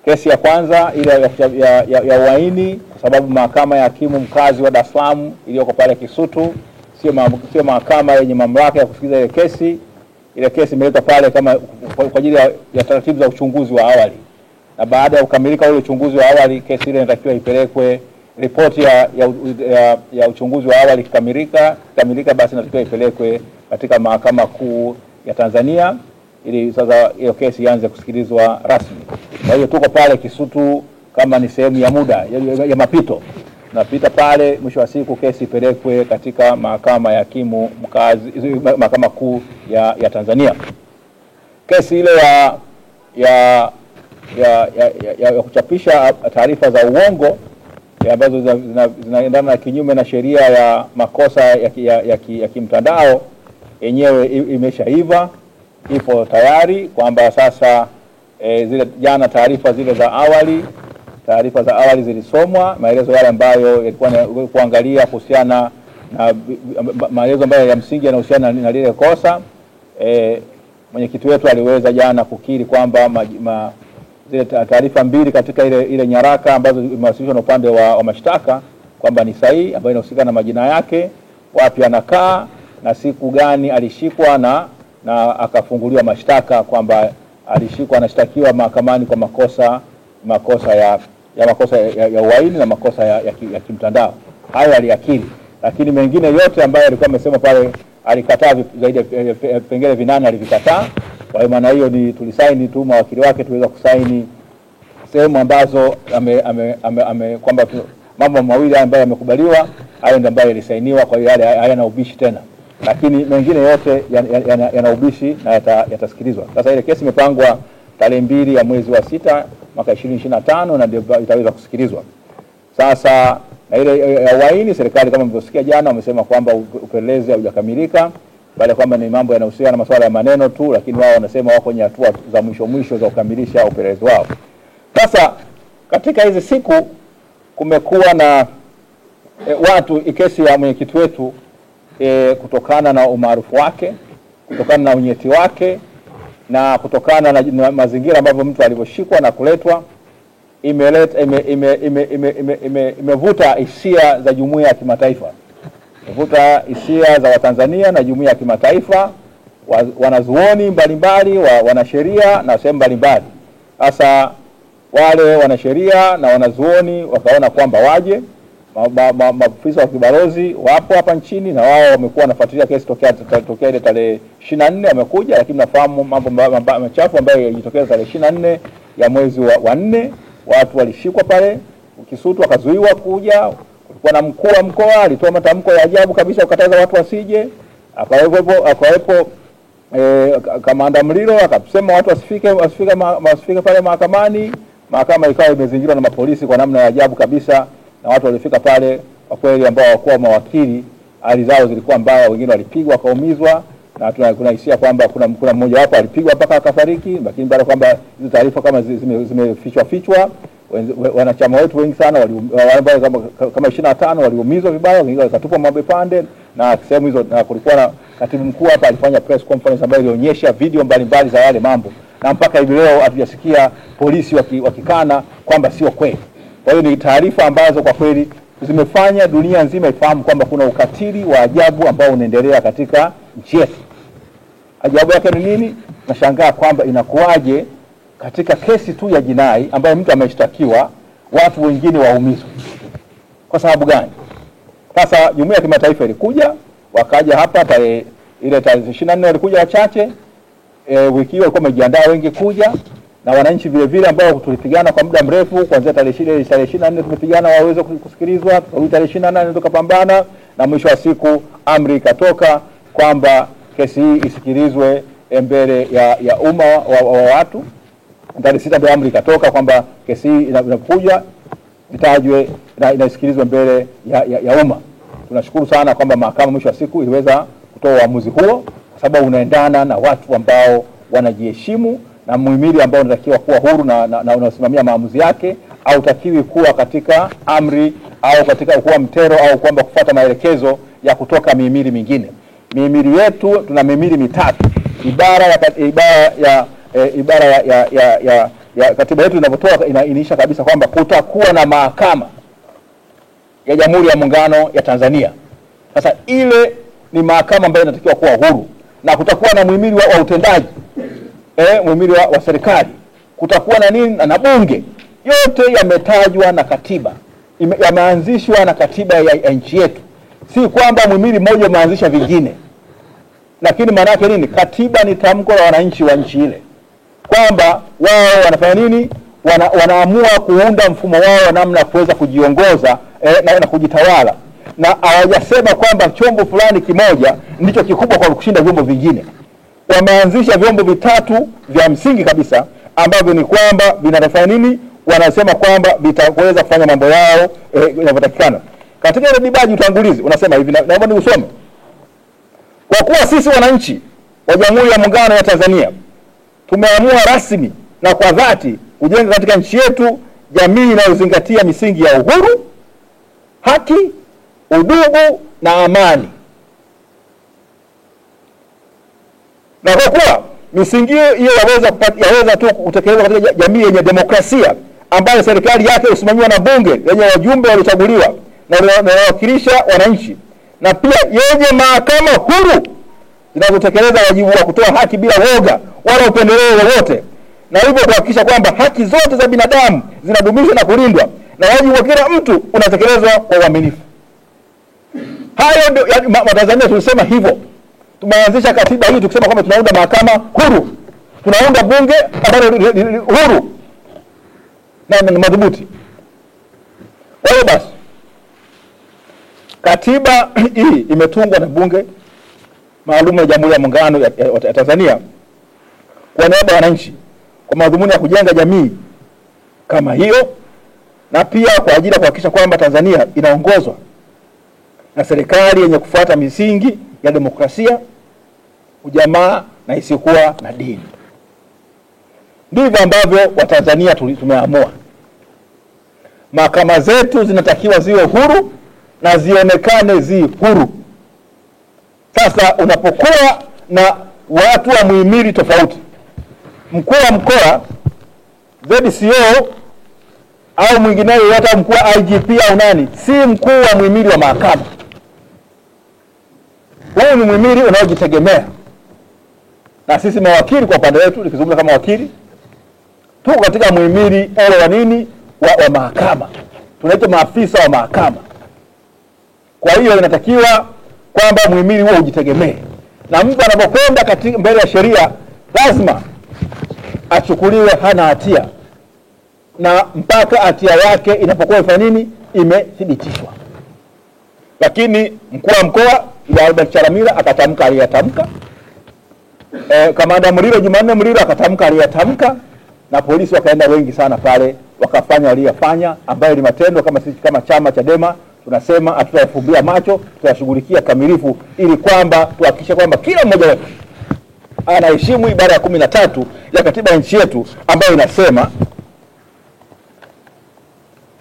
Kesi ya kwanza ile ya uhaini, kwa sababu mahakama ya hakimu mkazi wa Dar es Salaam iliyoko pale Kisutu sio mahakama yenye mamlaka ya kusikiliza ile kesi. Ile kesi imeletwa pale kama kwa ajili ya taratibu za uchunguzi wa awali, na baada ya kukamilika ule uchunguzi wa awali, kesi ile inatakiwa ipelekwe, ripoti ya uchunguzi wa awali ikikamilika, basi inatakiwa ipelekwe katika Mahakama Kuu ya Tanzania ili sasa hiyo kesi ianze kusikilizwa rasmi. Kwa hiyo tuko pale Kisutu kama ni sehemu ya muda ya mapito. Tunapita pale, mwisho wa siku kesi ipelekwe katika mahakama ya hakimu mkazi, Mahakama Kuu ya Tanzania. Kesi ile ya kuchapisha taarifa za uongo ambazo zinaendana na kinyume na sheria ya makosa ya kimtandao yenyewe imeshaiva, ipo tayari kwamba sasa zile jana taarifa za awali zilisomwa, maelezo yale ambayo yalikuwa kuangalia kuhusiana na maelezo ambayo ya msingi yanahusiana na lile kosa. Mwenyekiti wetu aliweza jana kukiri kwamba zile taarifa mbili katika ile nyaraka ambazo imewasilishwa na upande wa mashtaka kwamba ni sahihi, ambayo inahusika na majina yake, wapi anakaa na siku gani alishikwa na akafunguliwa mashtaka, kwamba alishikwa anashtakiwa mahakamani kwa makosa ya uhaini na makosa ya kimtandao. Hayo aliakiri, lakini mengine yote ambayo alikuwa amesema pale alikataa, zaidi ya pengine 8 alivikataa. Kwa hiyo maana hiyo ni tulisaini tu, mawakili wake tuweza kusaini sehemu ambazo kwamba mambo mawili ambayo yamekubaliwa, hayo ndio ambayo yalisainiwa. Kwa hiyo hayana ubishi tena, lakini mengine yote yana ubishi na yatasikilizwa. Sasa ile kesi imepangwa tarehe 2 ya mwezi wa 6 mwaka 2025 na ndio itaweza kusikilizwa. Sasa na ile ya uhaini, serikali kama mlivyosikia jana wamesema kwamba upelelezi haujakamilika, bali kwamba ni mambo yanahusiana na masuala ya maneno tu, lakini wao wanasema wako kwenye hatua za mwisho za kukamilisha upelelezi wao. Sasa katika hizi siku kumekuwa na watu, kesi ya mwenyekiti wetu kutokana na umaarufu wake, kutokana na unyeti wake, na kutokana na mazingira ambavyo mtu alivyoshikwa na kuletwa, imevuta hisia za jumuiya ya kimataifa, imevuta hisia za Watanzania na jumuiya ya kimataifa, wanazuoni mbalimbali, wanasheria na sehemu mbalimbali. Sasa wale wanasheria na wanazuoni wakaona kwamba waje, maafisa wa kibalozi wapo hapa nchini na wao wamekuwa wanafuatilia kesi tokea ile tarehe 24 wamekuja, lakini nafahamu mambo machafu ambayo yalitokea tarehe 24 ya mwezi wa 4. Watu walishikwa pale Kisutu wakazuiwa kuja. Kulikuwa na mkuu wa mkoa alitoa matamko ya ajabu kabisa kukataza watu wasije. Akawepo Kamanda Mlilo akasema watu wasifike pale mahakamani. Mahakama ikawa imezingirwa na mapolisi kwa namna ya ajabu kabisa, na watu walifika pale kwa kweli ambao hawakuwa mawakili, hali zao zilikuwa mbaya, wengine walipigwa wakaumizwa, na kuna hisia kwamba kuna mmoja wapo alipigwa mpaka akafariki, lakini baada kwamba hizo taarifa kama zimefichwa, wanachama wetu wengi sana kama 25 waliumizwa vibaya, wengine wakatupwa mabepande na sehemu hizo. Na kulikuwa na katibu mkuu hapa alifanya press conference ambayo ilionyesha video mbalimbali za yale mambo, na mpaka hivi leo hatujasikia polisi wakikana kwamba sio kweli. Kwa hiyo ni taarifa ambazo kwa kweli zimefanya dunia nzima ifahamu kwamba kuna ukatili wa ajabu ambao unaendelea katika nchi yetu. Ajabu yake ni nini? Nashangaa kwamba inakuwaje katika kesi tu ya jinai ambayo mtu ameshtakiwa watu wengine waumizwe. Kwa sababu gani? Sasa jumuiya ya kimataifa ilikuja, wakaja hapa tarehe 24 walikuja wachache. Wiki hiyo walikuwa wamejiandaa wengi kuja, na wananchi vile vile ambao tulipigana kwa muda mrefu kuanzia tarehe 24 tumepigana waweze kusikilizwa, tarehe 28 tukapambana, na mwisho wa siku amri ikatoka kwamba kesi hii isikilizwe mbele ya umma wa watu. Tarehe 6 ndio amri ikatoka kwamba kesi hii inakuja itajwe na inasikilizwe mbele ya umma. Tunashukuru sana kwamba mahakama mwisho wa siku iliweza kutoa uamuzi huo, kwa sababu unaendana na watu ambao wanajiheshimu, na muhimili ambao unatakiwa kuwa huru na unasimamia maamuzi yake, au takiwi kuwa katika amri au katika kuwa mtero au kwamba kufuata maelekezo ya kutoka mihimili mingine. Mihimili yetu tuna mihimili mitatu. Ibara ya katiba yetu inavyotoa inaainisha kabisa kwamba kutakuwa na mahakama ya Jamhuri ya Muungano ya Tanzania. Sasa ile ni mahakama ambayo inatakiwa kuwa huru, na kutakuwa na muhimili wa utendaji, muhimili wa serikali, kutakuwa na nini na bunge. Yote yametajwa na katiba, yameanzishwa na katiba ya nchi yetu. Si kwamba muhimili mmoja umeanzisha vingine. Lakini maana yake nini? Katiba ni tamko la wananchi wa nchi ile, kwamba wao wanafanya nini, wanaamua kuunda mfumo wao wa namna kuweza kujiongoza na kujitawala, na hawajasema kwamba chombo fulani kimoja ndicho kikubwa kwa kushinda vyombo vingine. Wameanzisha vyombo vitatu vya msingi kabisa ambavyo ni kwamba vinafanya nini, wanasema kwamba vitaweza kufanya mambo yao inavyotakikana. Katika ile dibaji utangulizi unasema hivi, naomba niusome. Kwa kuwa sisi wananchi wa Jamhuri ya Muungano ya Tanzania tumeamua rasmi na kwa dhati kujenga katika nchi yetu jamii inayozingatia misingi ya uhuru, haki, udugu na amani. Na kwa kuwa misingi hiyo yaweza tu kutekelezwa katika jamii yenye demokrasia ambayo serikali yake husimamiwa na bunge lenye wajumbe waliochaguliwa na wanawakilisha wananchi, na pia yenye mahakama huru zinazotekeleza wajibu wa kutoa haki bila woga wala upendeleo wowote, na hivyo kuhakikisha kwamba haki zote za binadamu zinadumishwa na kulindwa, na wajibu wa kila mtu unatekelezwa kwa uaminifu. Hayo ndio Watanzania tulisema hivyo. Tumeanzisha katiba hii tukisema kwamba tunaunda mahakama huru, tunaunda bunge ambalo huru na madhubuti. Kwa hiyo basi katiba hii imetungwa na bunge maalum ya Jamhuri ya Muungano ya Tanzania kwa niaba ya wananchi, kwa madhumuni ya kujenga jamii kama hiyo, na pia kwa ajili ya kuhakikisha kwamba Tanzania inaongozwa na serikali yenye kufuata misingi ya demokrasia, ujamaa na isiyokuwa na dini. Ndivyo ambavyo Watanzania tumeamua. Mahakama zetu zinatakiwa ziwe huru na zionekane zi huru. Sasa unapokuwa na watu wa muhimili tofauti, mkuu wa mkoa, ZCO au mwingineo hata mkuu wa IGP au nani, si mkuu wa muhimili wa mahakama. Huyu ni muhimili unaojitegemea. Na sisi mawakili kwa upande wetu, nikizungumza kama wakili, tuko katika muhimili wa nini wa mahakama. Tunaitwa maafisa wa mahakama. Kwa hiyo inatakiwa kwamba muhimili huo ujitegemee. Na mtu anapokwenda katika mbele ya sheria lazima achukuliwe hana hatia, na mpaka hatia yake inapokuwa ifanya nini, imethibitishwa. Lakini mkuu wa mkoa Albert Chalamila akatamka aliyatamka, Kamanda Murilo Jumanne Murilo akatamka aliyatamka, na polisi wakaenda wengi sana pale wakafanya waliyofanya, ambayo ni matendo kama sisi kama chama Chadema tunasema hatutayafumbia macho, tutayashughulikia kamilifu, ili kwamba tuhakikishe kwamba kila mmoja wetu anaheshimu ibara ya 13 ya katiba ya nchi yetu ambayo inasema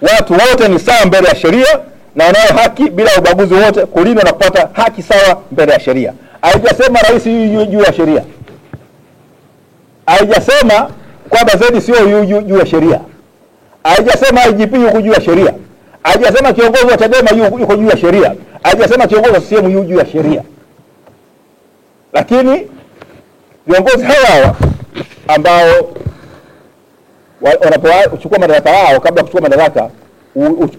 watu wote ni sawa mbele ya sheria na wanayo haki bila ubaguzi wote kulindwa na kupata haki sawa mbele ya sheria. Haijasema rais juu ya sheria. Haijasema kwamba ZCO juu ya sheria. Haijasema IGP yuko juu ya sheria. Haijasema kiongozi wa Chadema yuko juu ya sheria. Haijasema kiongozi wa CCM yuko juu ya sheria. Lakini viongozi hawa ambao wanapochukua madaraka yao, kabla kuchukua madaraka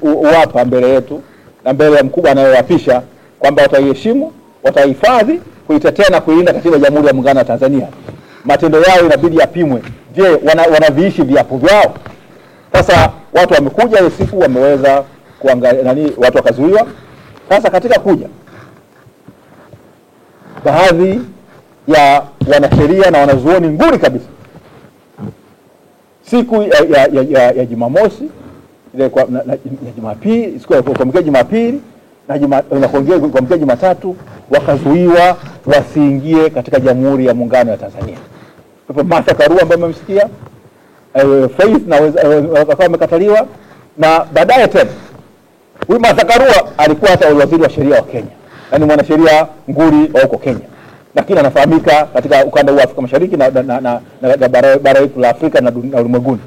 uwapa mbele yetu na mbele ya mkubwa anayewapisha kwamba wataiheshimu, watahifadhi, kuitetea na kuilinda katiba ya Jamhuri ya Muungano wa Tanzania. Matendo yao inabidi yapimwe. Je, wanaviishi viapo vyao? Sasa watu wamekuja hiyo siku wameweza kuangalia watu wakazuiwa. Sasa katika kuja baadhi ya wanasheria na wanazuoni nguri kabisa siku ya Jumamosi ile ya Jumapili, siku ya kuamkia Jumapili na kuamkia Jumatatu wakazuiwa wasiingie katika Jamhuri ya Muungano wa Tanzania. Kwa Martha Karua ambaye mmemsikia, Faith na wakawa wamekataliwa, na baadaye tena huyu Martha Karua alikuwa hata waziri wa sheria wa Kenya, yani mwanasheria nguri wa huko Kenya, lakini anafahamika katika ukanda wa Afrika Mashariki na bara letu la Afrika na ulimwenguni.